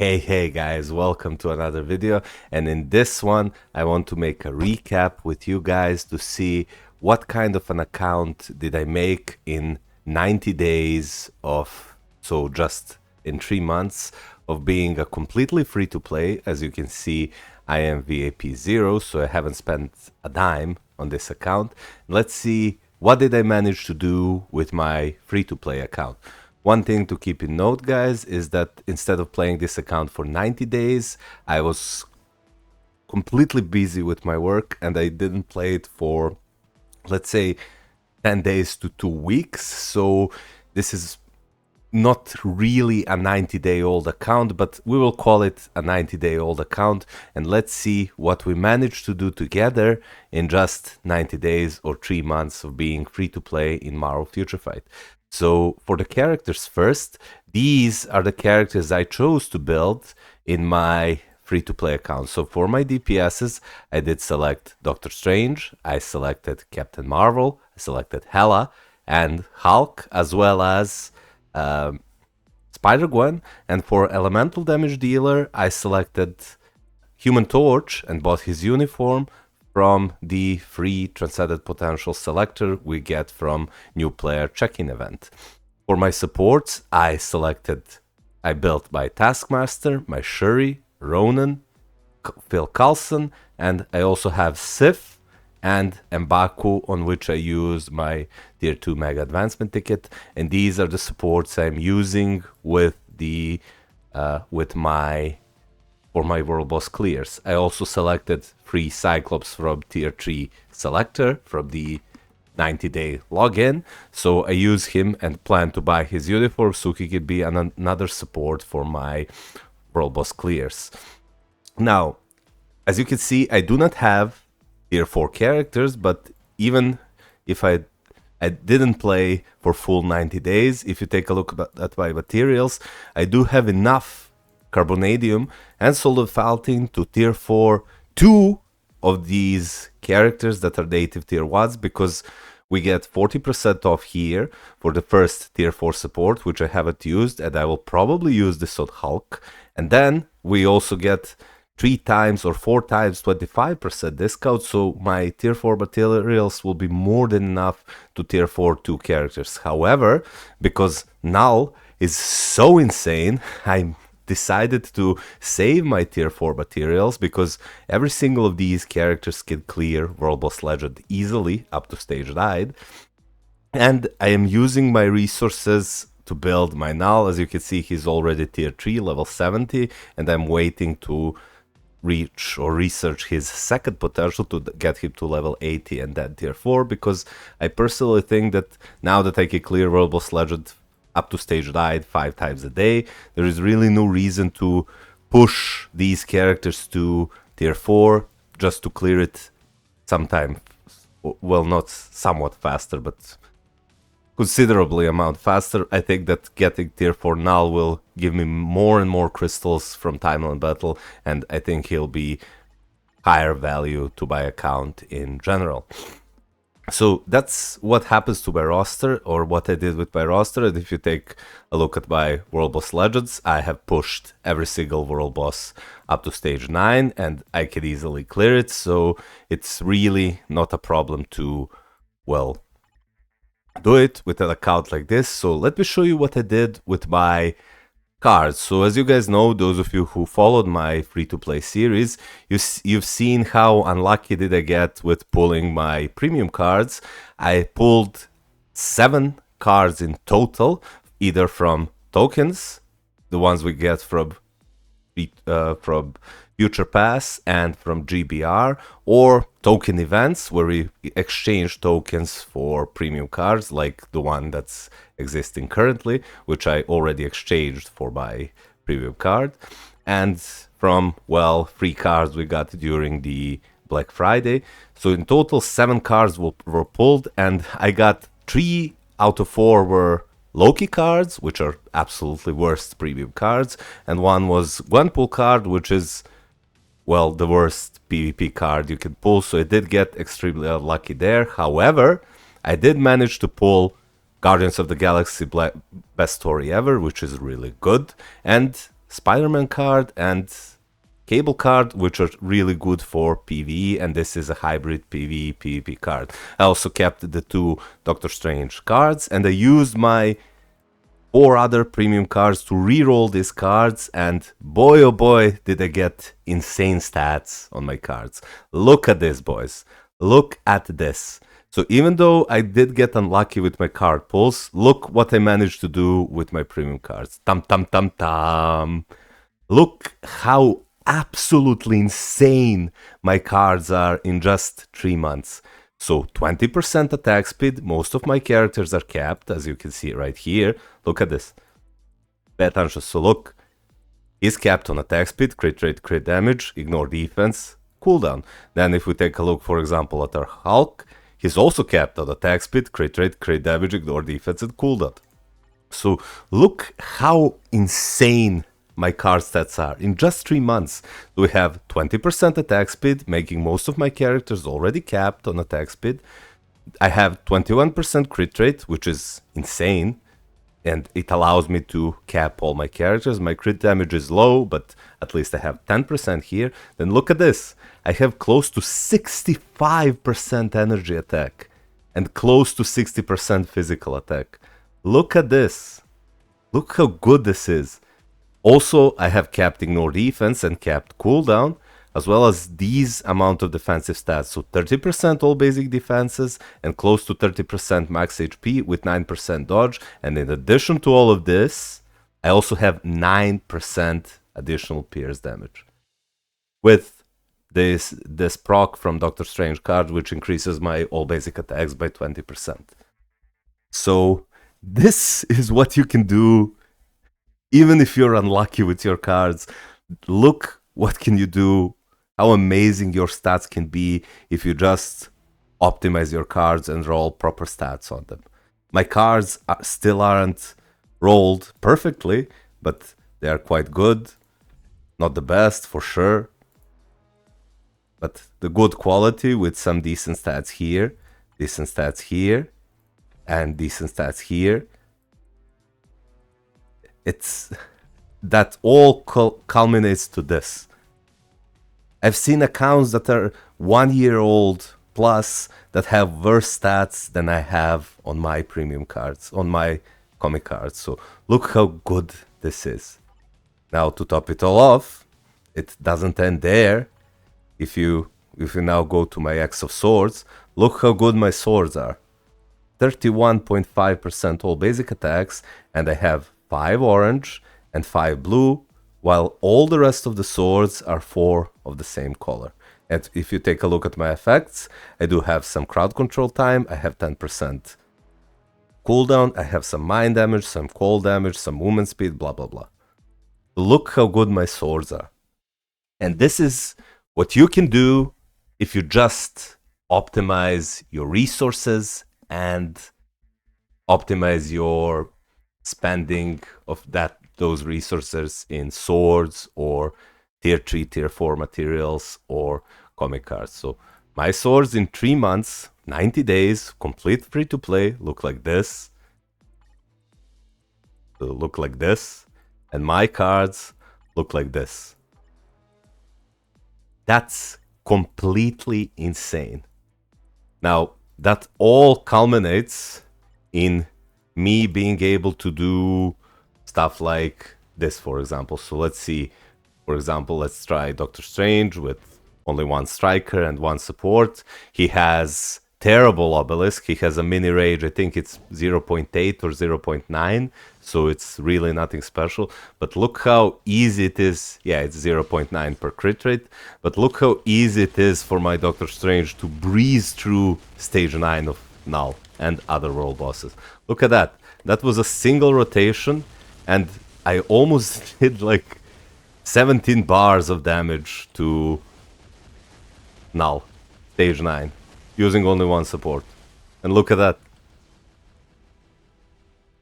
Hey guys, welcome to another video, and in this one I want to make a recap with you guys to see what kind of an account did I make in 90 days of, so just in 3 months of being a completely free to play. As you can see, I am VAP 0, so I haven't spent a dime on this account. Let's see what did I manage to do with my free to play account. One thing to keep in note, guys, is that instead of playing this account for 90 days, I was completely busy with my work and I didn't play it for, let's say, 10 days to 2 weeks. So this is not really a 90-day-old account, but we will call it a 90-day-old account, and let's see what we managed to do together in just 90 days or 3 months of being free to play in Marvel Future Fight. So for the characters first, these are the characters I chose to build in my free-to-play account. So for my DPSs, I did select Doctor Strange, I selected Captain Marvel, I selected Hela and Hulk, as well as Spider-Gwen. And for elemental damage dealer, I selected Human Torch and bought his uniform from the free Transcendent Potential selector we get from new player check-in event. For my supports, I built my Taskmaster, my Shuri, Ronan, Phil Coulson, and I also have Sif and M'Baku, on which I use my tier 2 mega advancement ticket, and these are the supports I'm using with the for my world boss clears. I also selected free Cyclops from tier 3 selector from the 90-day login, so I use him and plan to buy his uniform so he could be another support for my world boss clears. Now, as you can see, I do not have tier 4 characters, but even if I didn't play for full 90 days, if you take a look at my materials, I do have enough Carbonadium and Solid Falting to tier 4 2 of these characters that are native tier 1s, because we get 40% off here for the first tier 4 support, which I haven't used, and I will probably use this on Hulk. And then we also get 3 times or 4 times 25% discount, so my tier 4 materials will be more than enough to tier 4 2 characters. However, because Null is so insane, I decided to save my tier 4 materials, because every single of these characters can clear World Boss Legend easily up to stage 9. And I am using my resources to build my Null. As you can see, he's already tier 3, level 70, and I'm waiting to reach or research his second potential to get him to level 80 and then tier 4, because I personally think that now that I can clear World Boss Legend up to stage 9 5 times a day, there is really no reason to push these characters to tier 4 just to clear it sometime, well, not somewhat faster, but considerably amount faster. I think that getting tier 4 Null will give me more and more crystals from Timeline Battle, and I think he'll be higher value to my account in general. So that's what happens to my roster, or what I did with my roster. And if you take a look at my World Boss Legends, I have pushed every single World Boss up to stage 9, and I can easily clear it, so it's really not a problem to, well, do it with an account like this. So let me show you what I did with my cards. So as you guys know, those of you who followed my free-to-play series, you've seen how unlucky did I get with pulling my premium cards. I pulled 7 cards in total, either from tokens, the ones we get from Future Pass and from GBR, or token events where we exchange tokens for premium cards, like the one that's existing currently, which I already exchanged for my premium card, and from, well, free cards we got during the Black Friday. So in total 7 cards were pulled, and I got 3 out of 4 were Loki cards, which are absolutely worst premium cards, and one was Gwenpool card, which is, well, the worst PvP card you can pull, so I did get extremely unlucky there. However, I did manage to pull Guardians of the Galaxy Best Story Ever, which is really good, and Spider-Man card and Cable card, which are really good for PvE, and this is a hybrid PvE PvP card. I also kept the 2 Doctor Strange cards, and I used my 4 other premium cards to reroll these cards, and boy oh boy did I get insane stats on my cards. Look at this, boys. Look at this. So even though I did get unlucky with my card pulls, look what I managed to do with my premium cards. Tam tam tam tam. Look how absolutely insane my cards are in just 3 months. So 20% attack speed, most of my characters are capped, as you can see right here. Look at this. Pay attention. So look, he's capped on attack speed, crit rate, crit damage, ignore defense, cooldown. Then if we take a look, for example, at our Hulk, he's also capped on attack speed, crit rate, crit damage, ignore defense, and cooldown. So look how insane my card stats are. In just 3 months, we have 20% attack speed, making most of my characters already capped on attack speed. I have 21% crit rate, which is insane, and it allows me to cap all my characters. My crit damage is low, but at least I have 10% here. Then look at this. I have close to 65% energy attack and close to 60% physical attack. Look at this. Look how good this is. Also, I have capped ignore defense and capped cooldown, as well as these amount of defensive stats. So 30% all basic defenses and close to 30% max HP with 9% dodge. And in addition to all of this, I also have 9% additional pierce damage. With this proc from Doctor Strange card, which increases my all basic attacks by 20%. So this is what you can do even if you're unlucky with your cards. Look what can you do, how amazing your stats can be if you just optimize your cards and roll proper stats on them. My cards still aren't rolled perfectly, but they are quite good. Not the best, for sure, but the good quality with some decent stats here, and decent stats here. It's that all culminates to this. I've seen accounts that are 1 year old plus that have worse stats than I have on my premium cards, on my comic cards. So look how good this is. Now to top it all off, it doesn't end there. If you now go to my X of Swords, look how good my swords are. 31.5% all basic attacks, and I have 5 orange and 5 blue, while all the rest of the swords are 4 of the same color. And if you take a look at my effects, I do have some crowd control time, I have 10% cooldown, I have some mind damage, some cold damage, some movement speed, blah blah blah. Look how good my swords are. And this is what you can do if you just optimize your resources and optimize your spending of those resources in swords or tier 3, tier 4 materials or comic cards. So my swords in 3 months, 90 days, complete free to play, look like this. Look like this. And my cards look like this. That's completely insane. Now, that all culminates in me being able to do stuff like this, for example. So let's see, for example, let's try Doctor Strange with only 1 striker and 1 support. He has terrible obelisk. He has a mini rage, I think it's 0.8 or 0.9, so it's really nothing special. But look how easy it is. Yeah, it's 0.9 per crit rate, but look how easy it is for my Doctor Strange to breeze through stage 9 of Null and other world bosses. Look at that. That was a single rotation, and I almost did like 17 bars of damage to Null, stage 9, using only 1 support. And look at that.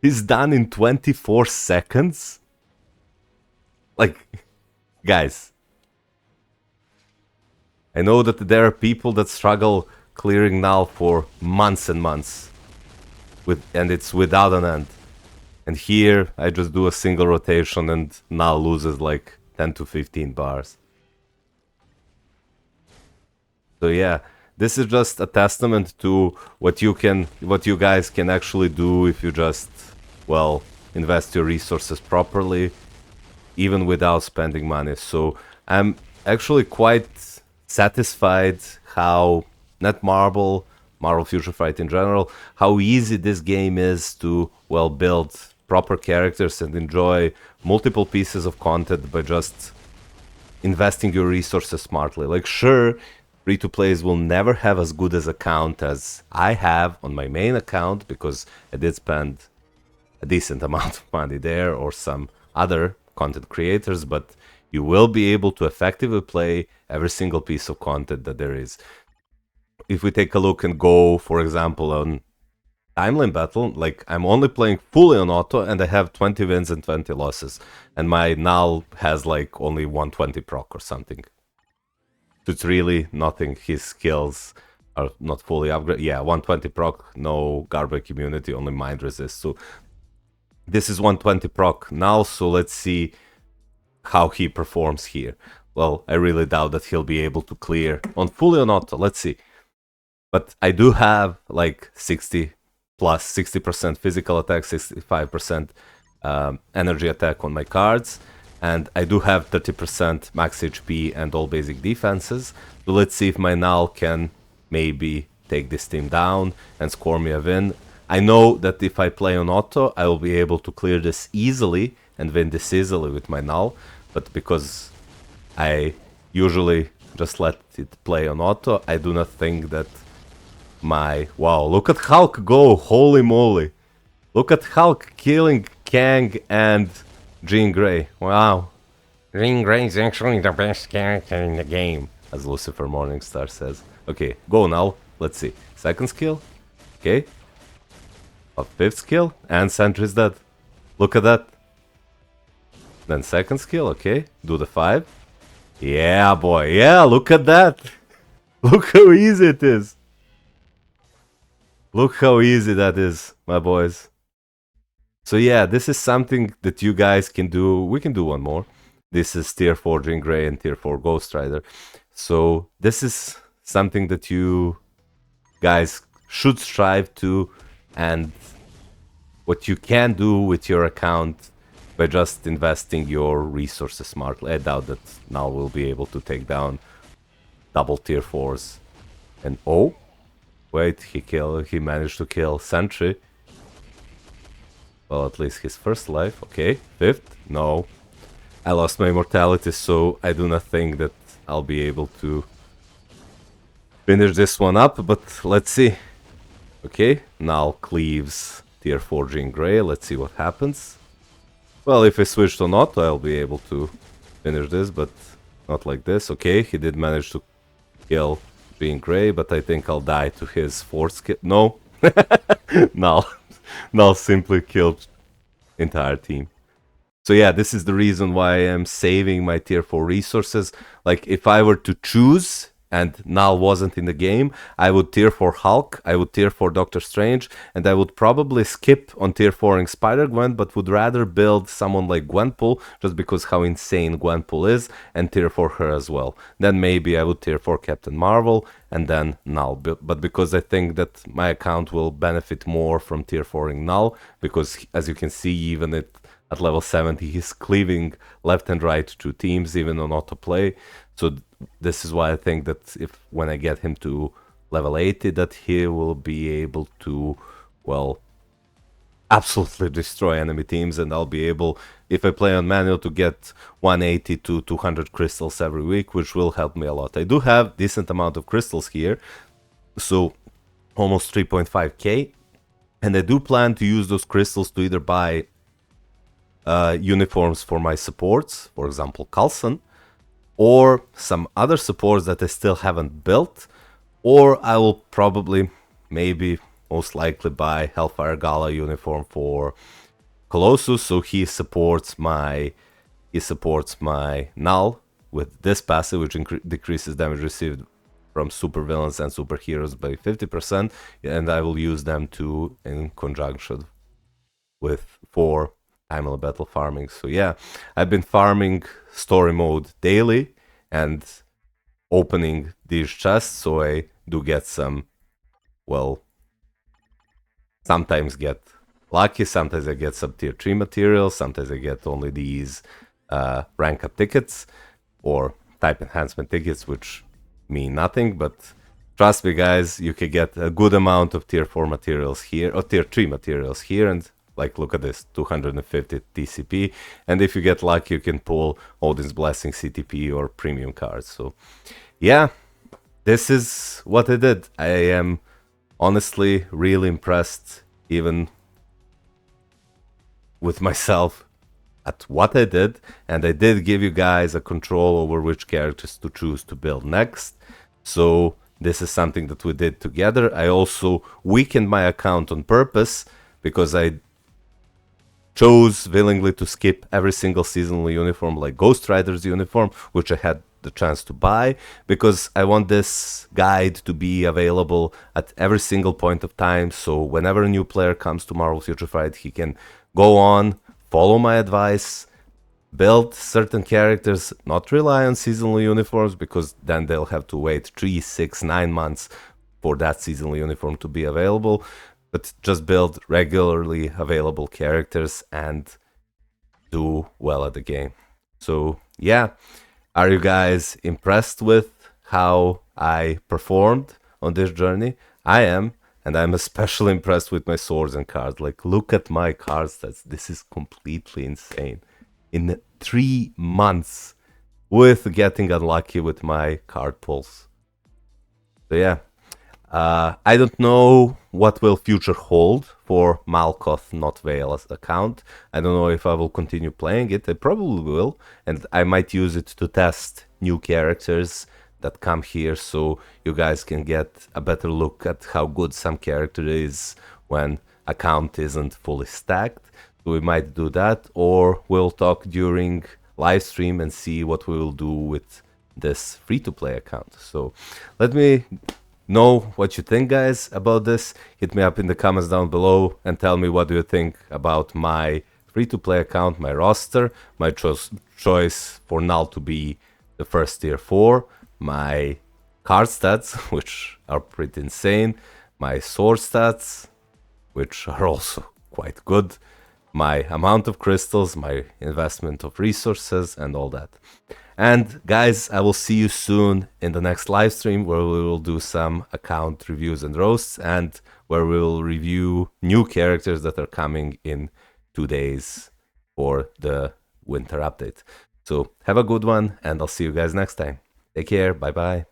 He's done in 24 seconds? Like, guys, I know that there are people that struggle clearing Null for months and months, and it's without an end. And here I just do a single rotation and Null loses like 10 to 15 bars. So yeah, this is just a testament to what you guys can actually do if you just, well, invest your resources properly, even without spending money. So I'm actually quite satisfied how Netmarble, Marvel Future Fight in general, how easy this game is to, well, build proper characters and enjoy multiple pieces of content by just investing your resources smartly. Like, sure, free-to-plays will never have as good as account as I have on my main account, because I did spend a decent amount of money there, or some other content creators, but you will be able to effectively play every single piece of content that there is. If we take a look and go, for example, on timeline battle, like, I'm only playing fully on auto and I have 20 wins and 20 losses, and my null has like only 120 proc or something. So it's really nothing. His skills are not fully upgraded. Yeah, 120 proc, no garbage immunity, only mind resist. So this is 120 proc now, so let's see how he performs here. Well, I really doubt that he'll be able to clear on fully on auto. Let's see. But I do have like 60 plus 60% physical attack, 65% energy attack on my cards, and I do have 30% max HP and all basic defenses. So let's see if my null can maybe take this team down and score me a win. I know that if I play on auto, I will be able to clear this easily and win this easily with my null, but because I usually just let it play on auto, I do not think that my... Wow, look at Hulk go, holy moly. Look at Hulk killing Kang and Jean Grey. Wow. Jean Grey is actually the best character in the game, as Lucifer Morningstar says. Okay, go now. Let's see. Second skill. Okay. A fifth skill. And Sentry's dead. Look at that. Then second skill. Okay. Do the 5. Yeah, boy. Yeah, look at that. Look how easy it is. Look how easy that is, my boys. So yeah, this is something that you guys can do. We can do one more. This is tier 4 Jean Grey and tier 4 Ghost Rider. So this is something that you guys should strive to, and what you can do with your account by just investing your resources smartly. I doubt that now we'll be able to take down double tier 4s. And oh, wait, he managed to kill Sentry. Well, at least his first life. Okay, fifth? No. I lost my immortality, so I do not think that I'll be able to finish this one up, but let's see. Okay, now cleaves tier 4 Jean Grey. Let's see what happens. Well, if I switch to auto, I'll be able to finish this, but not like this. Okay, he did manage to kill Jean Grey, but I think I'll die to his 4th skill. No. Null simply killed entire team. So yeah, this is the reason why I am saving my tier 4 resources. Like, if I were to choose and Null wasn't in the game, I would tier 4 Hulk, I would tier 4 Doctor Strange, and I would probably skip on tier 4ing Spider-Gwen, but would rather build someone like Gwenpool, just because how insane Gwenpool is, and tier 4 her as well. Then maybe I would tier 4 Captain Marvel, and then Null. But because I think that my account will benefit more from tier 4ing Null, because as you can see, even at level 70, he's cleaving left and right to teams, even on autoplay. So this is why I think that when I get him to level 80, that he will be able to, well, absolutely destroy enemy teams, and I'll be able, if I play on manual, to get 180 to 200 crystals every week, which will help me a lot. I do have decent amount of crystals here, so almost 3.5k, and I do plan to use those crystals to either buy uniforms for my supports, for example Coulson, or some other supports that I still haven't built, or I will probably, maybe, most likely buy Hellfire Gala uniform for Colossus, so he supports my Null with this passive, which decreases damage received from supervillains and superheroes by 50%, and I will use them too in conjunction with for time limit battle farming. So yeah, I've been farming story mode daily and opening these chests, so I do get some, well, sometimes get lucky, sometimes I get some tier 3 materials, sometimes I get only these rank up tickets or type enhancement tickets, which mean nothing, but trust me guys, you can get a good amount of tier 4 materials here, or tier 3 materials here, and like look at this, 250 TCP, and if you get lucky you can pull Odin's Blessing CTP or premium cards. So yeah, this is what I did. I am honestly really impressed even with myself at what I did, and I did give you guys a control over which characters to choose to build next. So this is something that we did together. I also weakened my account on purpose because I chose willingly to skip every single seasonal uniform like Ghost Rider's uniform, which I had the chance to buy, because I want this guide to be available at every single point of time, so whenever a new player comes to Marvel Future Fight, he can go on, follow my advice, build certain characters, not rely on seasonal uniforms, because then they'll have to wait 3, 6, 9 months for that seasonal uniform to be available, but just build regularly available characters and do well at the game. So yeah, are you guys impressed with how I performed on this journey? I am, and I'm especially impressed with my swords and cards. Like, look at my card stats. This is completely insane. In 3 months, with getting unlucky with my card pulls. So yeah, I don't know what will future hold for Malkoth Not Veil's account. I don't know if I will continue playing it. I probably will, and I might use it to test new characters that come here, so you guys can get a better look at how good some character is when account isn't fully stacked. So we might do that, or we'll talk during live stream and see what we will do with this free-to-play account. So let me know what you think, guys, about this. Hit me up in the comments down below and tell me what do you think about my free-to-play account, my roster, my choice for Null to be the first tier 4, my card stats, which are pretty insane, my sword stats, which are also quite good, my amount of crystals, my investment of resources, and all that. And guys, I will see you soon in the next live stream where we will do some account reviews and roasts, and where we will review new characters that are coming in 2 days for the winter update. So have a good one, and I'll see you guys next time. Take care. Bye bye.